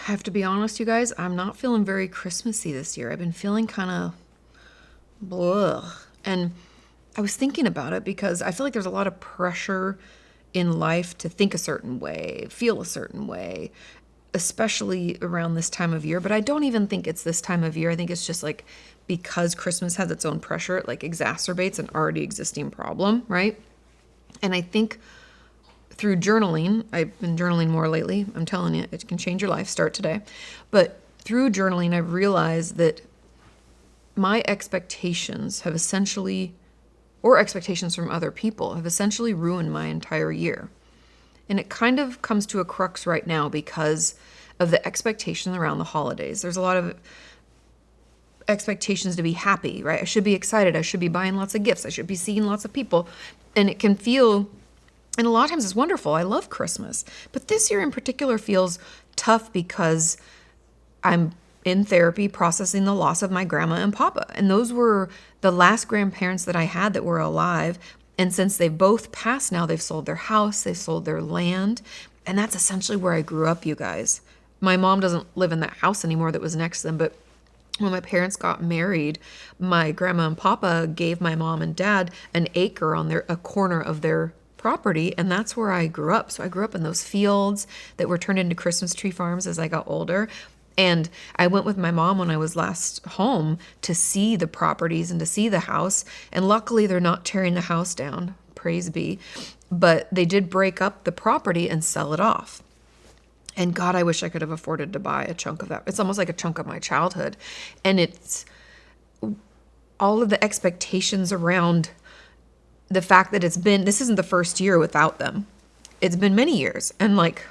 have to be honest, you guys, I'm not feeling very Christmassy this year. I've been feeling kind of blah. And I was thinking about it because I feel like there's a lot of pressure in life to think a certain way, feel a certain way, especially around this time of year. But I don't even think it's this time of year. I think it's just like because Christmas has its own pressure, it like exacerbates an already existing problem, right? And I think through journaling, I've been journaling more lately. I'm telling you, it can change your life. Start today. But through journaling, I've realized that my expectations have essentially, or expectations from other people, have essentially ruined my entire year. And it kind of comes to a crux right now because of the expectations around the holidays. There's a lot of expectations to be happy, right? I should be excited. I should be buying lots of gifts. I should be seeing lots of people. And it can feel, and a lot of times it's wonderful. I love Christmas. But this year in particular feels tough because I'm in therapy processing the loss of my grandma and papa. And those were the last grandparents that I had that were alive. And since they've both passed now, they've sold their house, they've sold their land. And that's essentially where I grew up, you guys. My mom doesn't live in that house anymore that was next to them, but when my parents got married, my grandma and papa gave my mom and dad an acre on a corner of their property, and that's where I grew up. So I grew up in those fields that were turned into Christmas tree farms as I got older. And I went with my mom when I was last home to see the properties and to see the house. And luckily, they're not tearing the house down, praise be. But they did break up the property and sell it off. And God, I wish I could have afforded to buy a chunk of that. It's almost like a chunk of my childhood. And it's all of the expectations around the fact that this isn't the first year without them. It's been many years. And like,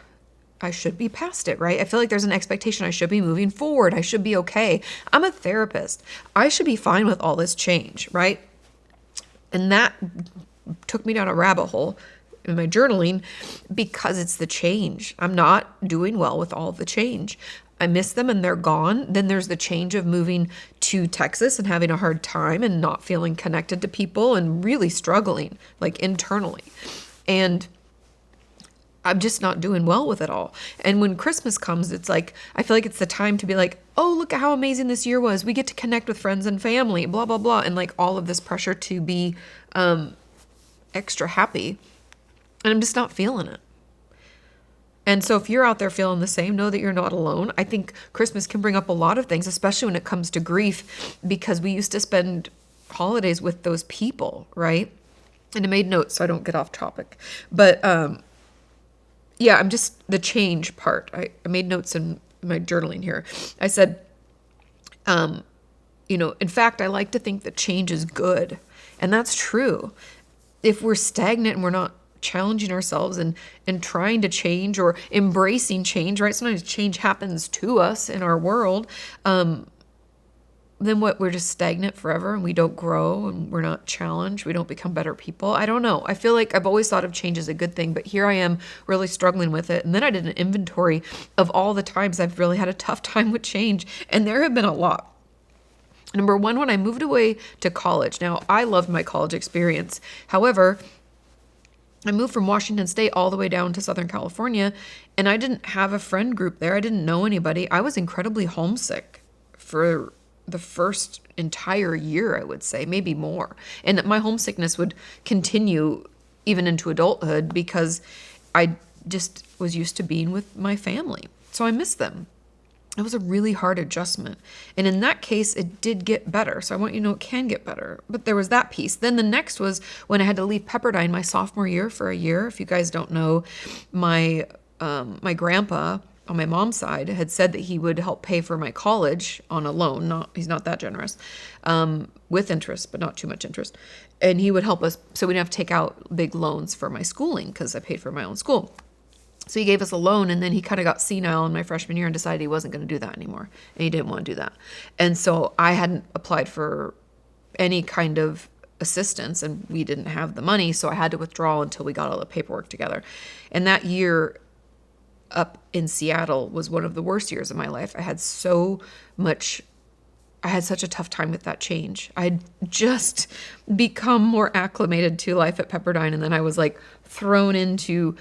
I should be past it, right? I feel like there's an expectation I should be moving forward. I should be okay. I'm a therapist. I should be fine with all this change, right? And that took me down a rabbit hole in my journaling because it's the change. I'm not doing well with all the change. I miss them and they're gone. Then there's the change of moving to Texas and having a hard time and not feeling connected to people and really struggling like internally. And I'm just not doing well with it all. And when Christmas comes, it's like, I feel like it's the time to be like, oh, look at how amazing this year was. We get to connect with friends and family, blah, blah, blah. And like all of this pressure to be extra happy. And I'm just not feeling it. And so if you're out there feeling the same, know that you're not alone. I think Christmas can bring up a lot of things, especially when it comes to grief, because we used to spend holidays with those people, right? And I made notes so I don't get off topic. But yeah, I'm just the change part. I made notes in my journaling here. I said, in fact, I like to think that change is good. And that's true. If we're stagnant and we're not challenging ourselves and trying to change or embracing change, right? Sometimes change happens to us in our world. Then what? We're just stagnant forever and we don't grow and we're not challenged. We don't become better people. I don't know. I feel like I've always thought of change as a good thing, but here I am really struggling with it. And then I did an inventory of all the times I've really had a tough time with change. And there have been a lot. Number one, when I moved away to college. Now, I loved my college experience. However, I moved from Washington State all the way down to Southern California, and I didn't have a friend group there. I didn't know anybody. I was incredibly homesick for the first entire year, I would say, maybe more. And my homesickness would continue even into adulthood because I just was used to being with my family. So I missed them. It was a really hard adjustment. And in that case, it did get better. So I want you to know it can get better. But there was that piece. Then the next was when I had to leave Pepperdine my sophomore year for a year. If you guys don't know, my grandpa on my mom's side had said that he would help pay for my college on a loan. He's not that generous, with interest, but not too much interest. And he would help us so we didn't have to take out big loans for my schooling because I paid for my own school. So he gave us a loan, and then he kind of got senile in my freshman year and decided he wasn't going to do that anymore. And he didn't want to do that. And so I hadn't applied for any kind of assistance, and we didn't have the money. So I had to withdraw until we got all the paperwork together. And that year up in Seattle was one of the worst years of my life. I had such a tough time with that change. I'd just become more acclimated to life at Pepperdine. And then I was like thrown into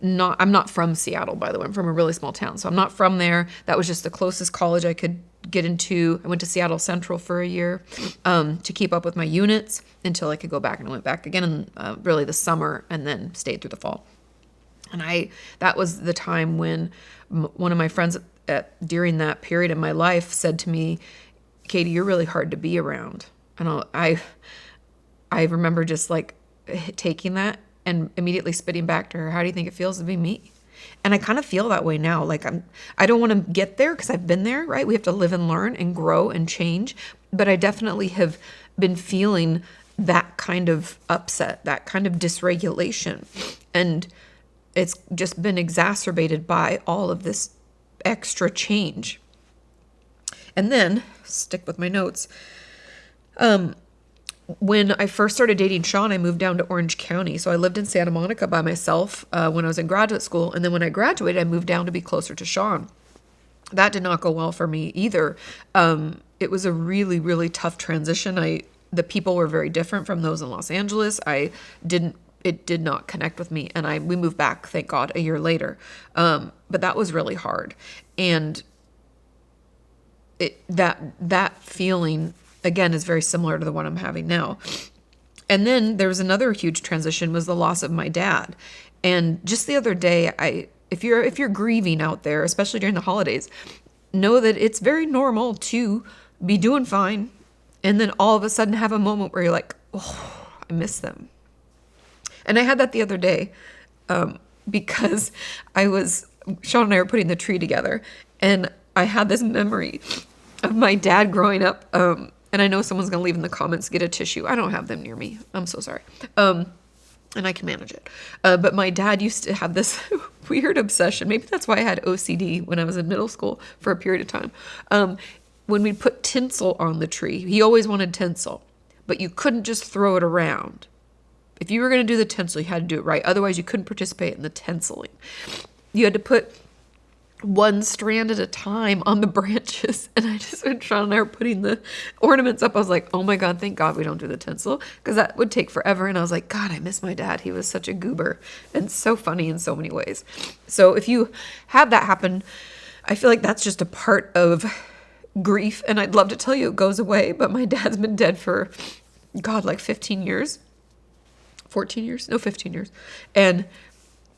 I'm not from Seattle, by the way. I'm from a really small town. So I'm not from there. That was just the closest college I could get into. I went to Seattle Central for a year to keep up with my units until I could go back. And I went back again in really the summer and then stayed through the fall. And that was the time when one of my friends during that period in my life said to me, Katie, you're really hard to be around. And I remember just like taking that and immediately spitting back to her, how do you think it feels to be me? And I kind of feel that way now. Like I don't want to get there because I've been there, right? We have to live and learn and grow and change. But I definitely have been feeling that kind of upset, that kind of dysregulation. And it's just been exacerbated by all of this extra change. And then, stick with my notes, when I first started dating Sean, I moved down to Orange County. So I lived in Santa Monica by myself when I was in graduate school. And then when I graduated, I moved down to be closer to Sean. That did not go well for me either. It was a really, really tough transition. The people were very different from those in Los Angeles. It did not connect with me. And we moved back, thank God, a year later. But that was really hard. And that feeling, again, is very similar to the one I'm having now. And then there was another huge transition, was the loss of my dad. And just the other day, if you're grieving out there, especially during the holidays, know that it's very normal to be doing fine and then all of a sudden have a moment where you're like, oh, I miss them. And I had that the other day because Sean and I were putting the tree together, and I had this memory of my dad growing up. And I know someone's going to leave in the comments, get a tissue. I don't have them near me. I'm so sorry. And I can manage it. But my dad used to have this weird obsession. Maybe that's why I had OCD when I was in middle school for a period of time. When we'd put tinsel on the tree, he always wanted tinsel, but you couldn't just throw it around. If you were going to do the tinsel, you had to do it right. Otherwise, you couldn't participate in the tinseling. You had to put one strand at a time on the branches. And when Sean and I were putting the ornaments up, I was like, oh my God, thank God we don't do the tinsel, because that would take forever. And I was like, God, I miss my dad. He was such a goober and so funny in so many ways. So if you have that happen, I feel like that's just a part of grief. And I'd love to tell you it goes away, but my dad's been dead for, God, like 15 years. 14 years? No, 15 years. And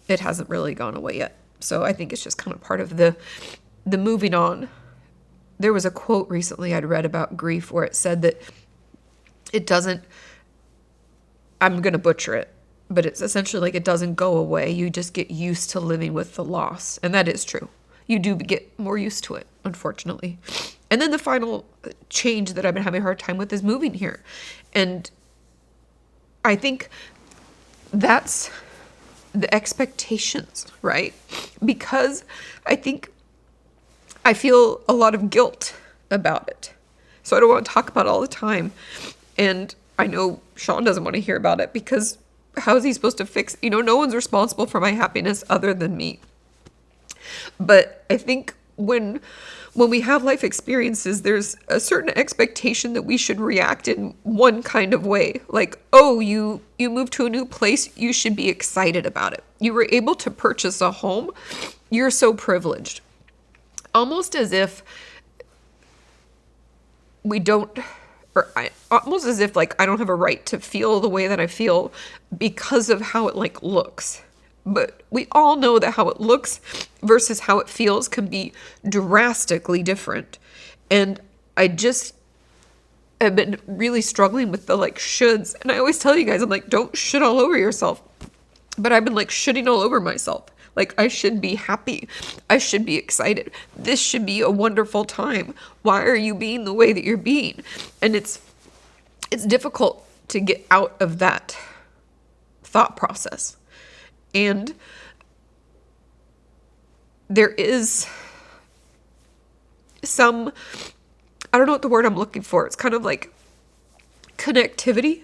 it hasn't really gone away yet. So I think it's just kind of part of the moving on. There was a quote recently I'd read about grief where it said that it doesn't, I'm going to butcher it, but it's essentially like it doesn't go away. You just get used to living with the loss. And that is true. You do get more used to it, unfortunately. And then the final change that I've been having a hard time with is moving here. And I think that's the expectations, right? Because I think I feel a lot of guilt about it. So I don't want to talk about it all the time. And I know Sean doesn't want to hear about it because how is he supposed to fix, no one's responsible for my happiness other than me. But I think when we have life experiences, there's a certain expectation that we should react in one kind of way. Like, oh, you moved to a new place, you should be excited about it. You were able to purchase a home, you're so privileged. Almost as if almost as if like I don't have a right to feel the way that I feel because of how it like looks. But we all know that how it looks versus how it feels can be drastically different. And I just have been really struggling with the like shoulds. And I always tell you guys, I'm like, don't shit all over yourself. But I've been like shitting all over myself. Like I should be happy. I should be excited. This should be a wonderful time. Why are you being the way that you're being? And it's difficult to get out of that thought process. And there is some, I don't know what the word I'm looking for. It's kind of like connectivity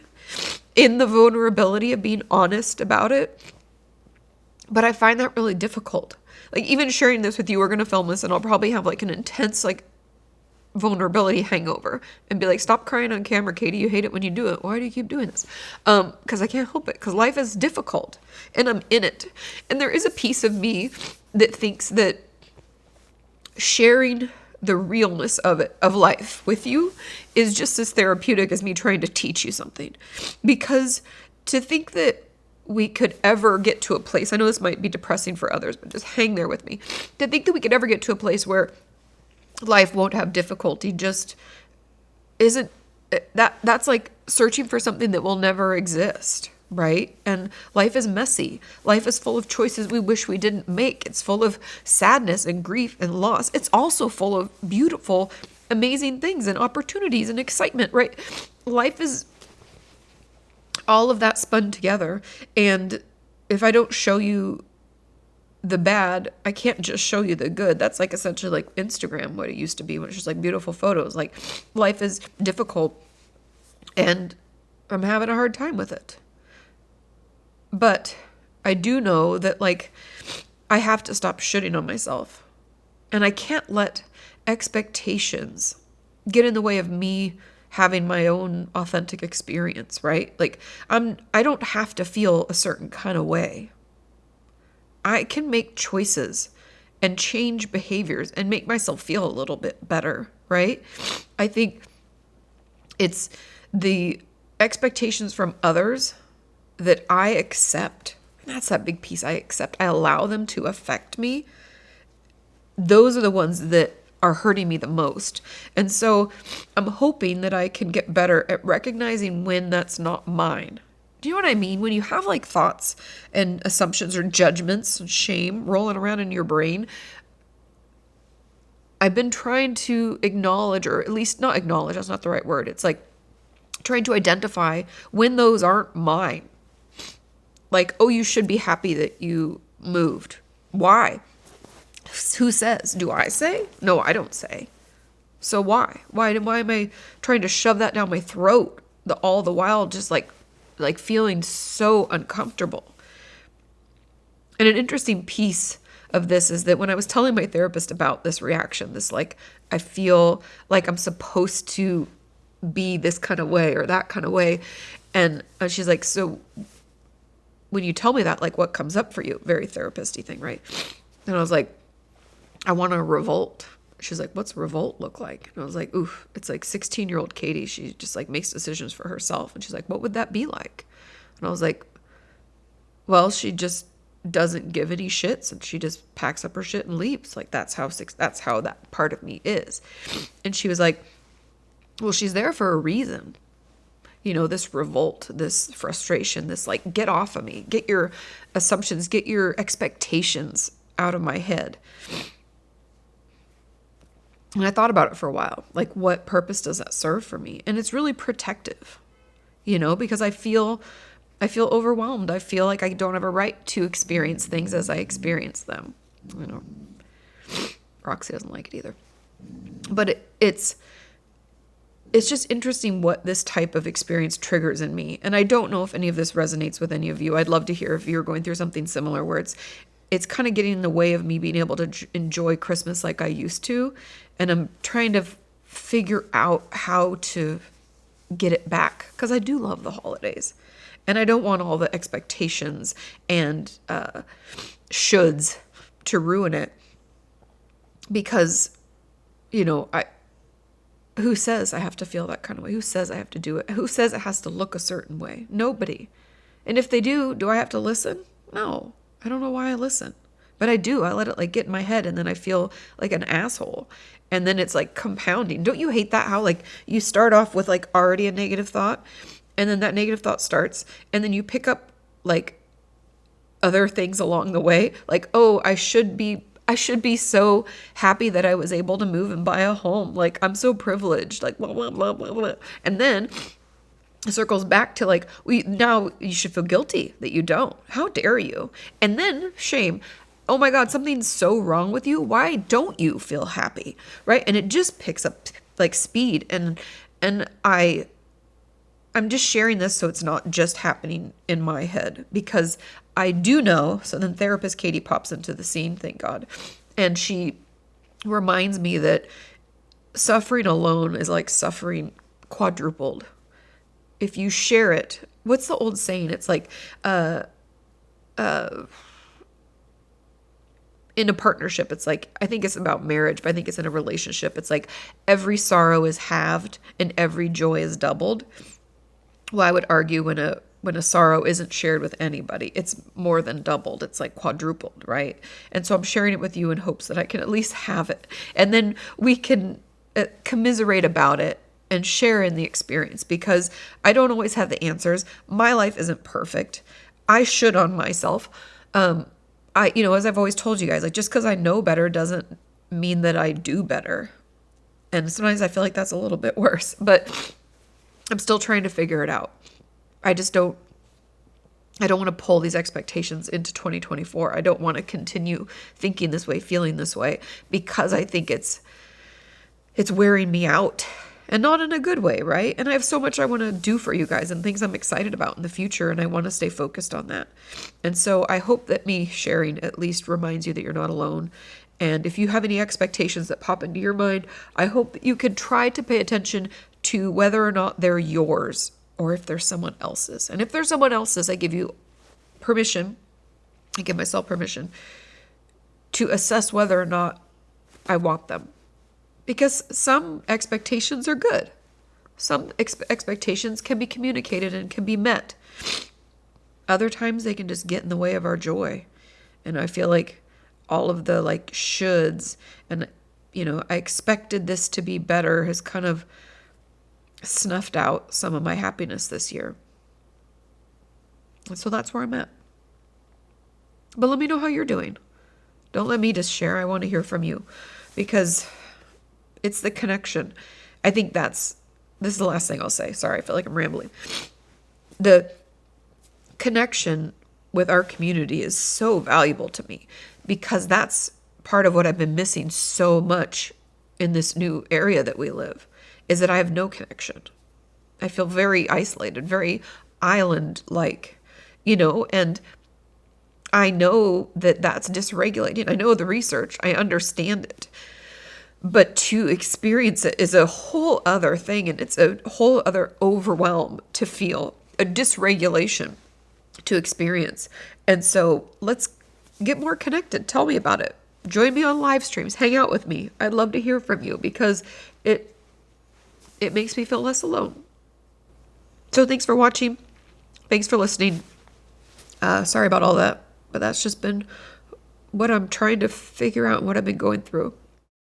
in the vulnerability of being honest about it. But I find that really difficult. Like even sharing this with you, we're going to film this and I'll probably have like an intense like vulnerability hangover and be like, stop crying on camera, Katie. You hate it when you do it. Why do you keep doing this? Because I can't help it. Because life is difficult and I'm in it. And there is a piece of me that thinks that sharing the realness of life with you is just as therapeutic as me trying to teach you something. Because to think that we could ever get to a place, I know this might be depressing for others, but just hang there with me. To think that we could ever get to a place where life won't have difficulty just isn't, that's like searching for something that will never exist, right? And life is messy. Life is full of choices we wish we didn't make. It's full of sadness and grief and loss. It's also full of beautiful, amazing things and opportunities and excitement, right? Life is all of that spun together. And if I don't show you the bad, I can't just show you the good. That's like essentially like Instagram, what it used to be, which is like beautiful photos. Like life is difficult and I'm having a hard time with it. But I do know that like I have to stop shitting on myself. And I can't let expectations get in the way of me having my own authentic experience, right? Like I don't have to feel a certain kind of way. I can make choices and change behaviors and make myself feel a little bit better, right? I think it's the expectations from others that I accept. That's that big piece I accept. I allow them to affect me. Those are the ones that are hurting me the most. And so I'm hoping that I can get better at recognizing when that's not mine. Do you know what I mean? When you have like thoughts and assumptions or judgments and shame rolling around in your brain, I've been trying to acknowledge, or at least not acknowledge, that's not the right word. It's like trying to identify when those aren't mine. Like, oh, you should be happy that you moved. Why? Who says? Do I say? No, I don't say. So why? Why am I trying to shove that down my throat all the while just like feeling so uncomfortable? And an interesting piece of this is that when I was telling my therapist about this reaction, this like, I feel like I'm supposed to be this kind of way or that kind of way. And she's like, so when you tell me that, like what comes up for you? Very therapist-y thing, right? And I was like, I want to revolt. She's like, what's revolt look like? And I was like, oof, it's like 16-year-old Katie. She just like makes decisions for herself. And she's like, what would that be like? And I was like, well, she just doesn't give any shits and she just packs up her shit and leaves. Like that's how that part of me is. And she was like, well, she's there for a reason. You know, this revolt, this frustration, this like, get off of me, get your assumptions, get your expectations out of my head. And I thought about it for a while. Like, what purpose does that serve for me? And it's really protective, you know, because I feel overwhelmed. I feel like I don't have a right to experience things as I experience them. You know, Roxy doesn't like it either. But it's just interesting what this type of experience triggers in me. And I don't know if any of this resonates with any of you. I'd love to hear if you're going through something similar where it's kind of getting in the way of me being able to enjoy Christmas like I used to. And I'm trying to figure out how to get it back because I do love the holidays. And I don't want all the expectations and shoulds to ruin it because, you know, who says I have to feel that kind of way? Who says I have to do it? Who says it has to look a certain way? Nobody. And if they do I have to listen? No. I don't know why I listen, but I do. I let it like get in my head and then I feel like an asshole. And then it's like compounding. Don't you hate that? How like you start off with like already a negative thought and then that negative thought starts and then you pick up like other things along the way. Like, oh, I should be so happy that I was able to move and buy a home. Like I'm so privileged, like blah, blah, blah, blah, blah. And then it circles back to like, now you should feel guilty that you don't. How dare you? And then shame. Oh my God, something's so wrong with you. Why don't you feel happy? Right? And it just picks up like speed. And I'm just sharing this so it's not just happening in my head because I do know. So then therapist Katie pops into the scene, thank God. And she reminds me that suffering alone is like suffering quadrupled. If you share it, what's the old saying? It's like, in a partnership, it's like, I think it's about marriage, but I think it's in a relationship. It's like every sorrow is halved and every joy is doubled. Well, I would argue when a sorrow isn't shared with anybody, it's more than doubled. It's like quadrupled, right? And so I'm sharing it with you in hopes that I can at least have it. And then we can commiserate about it and share in the experience, because I don't always have the answers. My life isn't perfect. I should on myself. As I've always told you guys, like, just because I know better doesn't mean that I do better. And sometimes I feel like that's a little bit worse, but I'm still trying to figure it out. I don't want to pull these expectations into 2024. I don't want to continue thinking this way, feeling this way, because I think it's wearing me out, and not in a good way, right? And I have so much I want to do for you guys and things I'm excited about in the future, and I want to stay focused on that. And so I hope that me sharing at least reminds you that you're not alone. And if you have any expectations that pop into your mind, I hope that you could try to pay attention to whether or not they're yours, or if they're someone else's. And if they're someone else's, I give you permission, I give myself permission to assess whether or not I want them. Because some expectations are good. Some expectations can be communicated and can be met. Other times they can just get in the way of our joy. And I feel like all of the like shoulds and, I expected this to be better has kind of snuffed out some of my happiness this year. And so that's where I'm at. But let me know how you're doing. Don't let me just share. I want to hear from you, because it's the connection. I think this is the last thing I'll say. Sorry, I feel like I'm rambling. The connection with our community is so valuable to me, because that's part of what I've been missing so much in this new area that we live, is that I have no connection. I feel very isolated, very island-like, and I know that that's dysregulating. I know the research. I understand it. But to experience it is a whole other thing, and it's a whole other overwhelm to feel, a dysregulation to experience. And so let's get more connected. Tell me about it. Join me on live streams. Hang out with me. I'd love to hear from you, because it makes me feel less alone. So thanks for watching. Thanks for listening. Sorry about all that, but that's just been what I'm trying to figure out and what I've been going through.